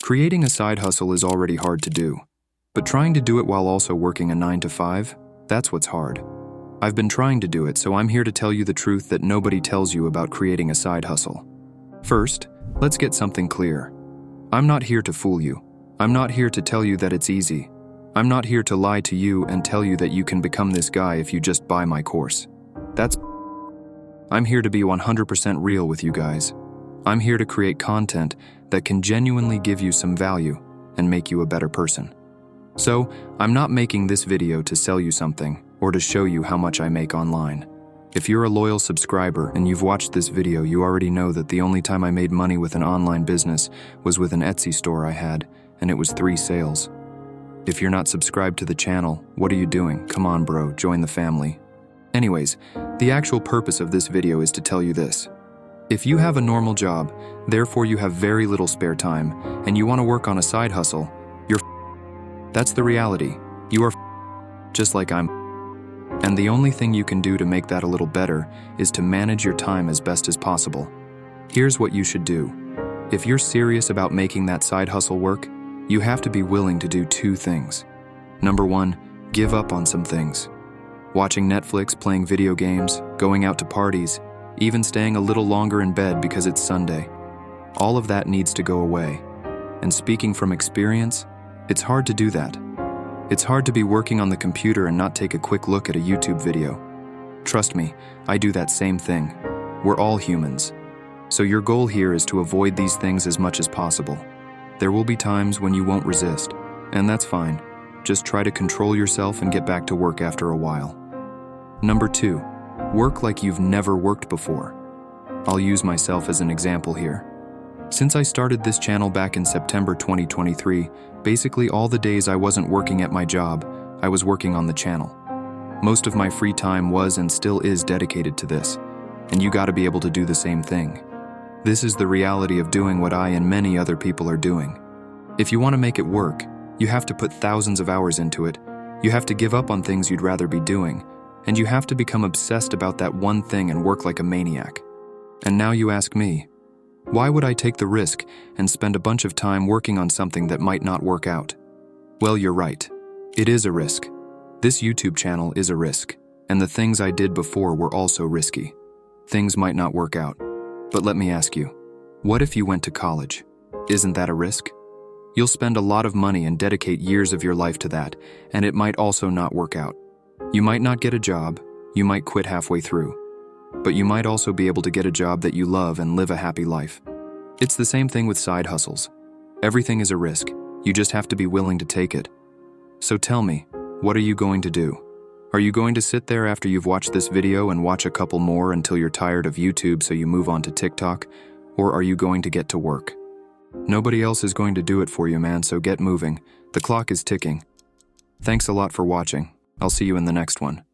Creating a side hustle is already hard to do, but trying to do it while also working a 9 to 5, that's what's hard. I've been trying to do it, so I'm here to tell you the truth that nobody tells you about creating a side hustle. First, let's get something clear. I'm not here to fool you. I'm not here to tell you that it's easy. I'm not here to lie to you and tell you that you can become this guy if you just buy my course. I'm here to be 100% real with you guys. I'm here to create content that can genuinely give you some value and make you a better person. So, I'm not making this video to sell you something or to show you how much I make online. If you're a loyal subscriber and you've watched this video, you already know that the only time I made money with an online business was with an Etsy store I had, and it was 3 sales. If you're not subscribed to the channel, what are you doing? Come on, bro, join the family. Anyways, the actual purpose of this video is to tell you this. If you have a normal job, therefore you have very little spare time, and you want to work on a side hustle, that's the reality. You are just like I'm. And the only thing you can do to make that a little better is to manage your time as best as possible. Here's what you should do. If you're serious about making that side hustle work, you have to be willing to do 2 things. Number 1, give up on some things. Watching Netflix, playing video games, going out to parties, even staying a little longer in bed because it's Sunday. All of that needs to go away. And speaking from experience, it's hard to do that. It's hard to be working on the computer and not take a quick look at a YouTube video. Trust me, I do that same thing. We're all humans. So your goal here is to avoid these things as much as possible. There will be times when you won't resist, and that's fine. Just try to control yourself and get back to work after a while. Number 2, work like you've never worked before. I'll use myself as an example here. Since I started this channel back in September 2023, basically all the days I wasn't working at my job, I was working on the channel. Most of my free time was and still is dedicated to this, and you gotta be able to do the same thing. This is the reality of doing what I and many other people are doing. If you want to make it work, you have to put thousands of hours into it, you have to give up on things you'd rather be doing, and you have to become obsessed about that one thing and work like a maniac. And now you ask me, why would I take the risk and spend a bunch of time working on something that might not work out? Well, you're right. It is a risk. This YouTube channel is a risk, and the things I did before were also risky. Things might not work out. But let me ask you, what if you went to college? Isn't that a risk? You'll spend a lot of money and dedicate years of your life to that, and it might also not work out. You might not get a job, you might quit halfway through, but you might also be able to get a job that you love and live a happy life. It's the same thing with side hustles. Everything is a risk, you just have to be willing to take it. So tell me, what are you going to do? Are you going to sit there after you've watched this video and watch a couple more until you're tired of YouTube so you move on to TikTok? Or are you going to get to work? Nobody else is going to do it for you, man, so get moving. The clock is ticking. Thanks a lot for watching. I'll see you in the next one.